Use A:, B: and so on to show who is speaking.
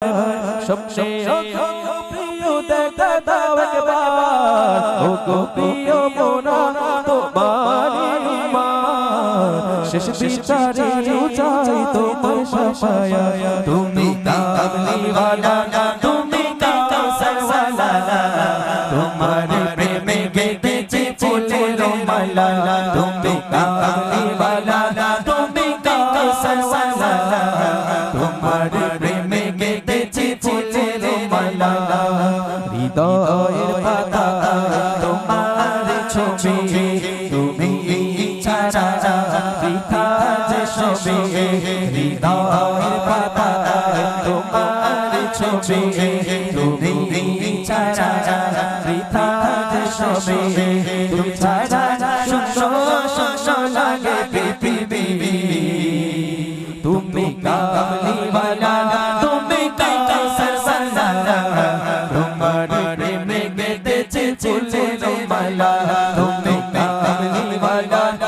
A: স্বপ্নে প্রিয় দেখা দাও একবার ও গো প্রিয় মোরা তোমারি মান শেষ বিচারে চাই তোমার শাফায়া তুমি কামলিওয়ালা তুমি কাউসারওয়ালা তোমার প্রেমে গেঁথেছি ফুলের মালা তুমি কামলিওয়ালা তুমি কাউসারওয়ালা তোমার প্রেমে গেঁথেছি ফুলের মালা হৃদয়ের পাতা তোমার ছবি তুমি ছাড়া বৃথা যে সবে হৃদয়ের পাতা তোমার ছবি তুমি ছাড়া বৃথা যে সবে তুমি ছাড়া সুন্দর লাগে পৃথিবী তুমি কামলিওয়ালা তুমি কাউসারওয়ালা তোমার প্রেমে গেঁথেছি ফুলের মালা তুমি কামলিওয়ালা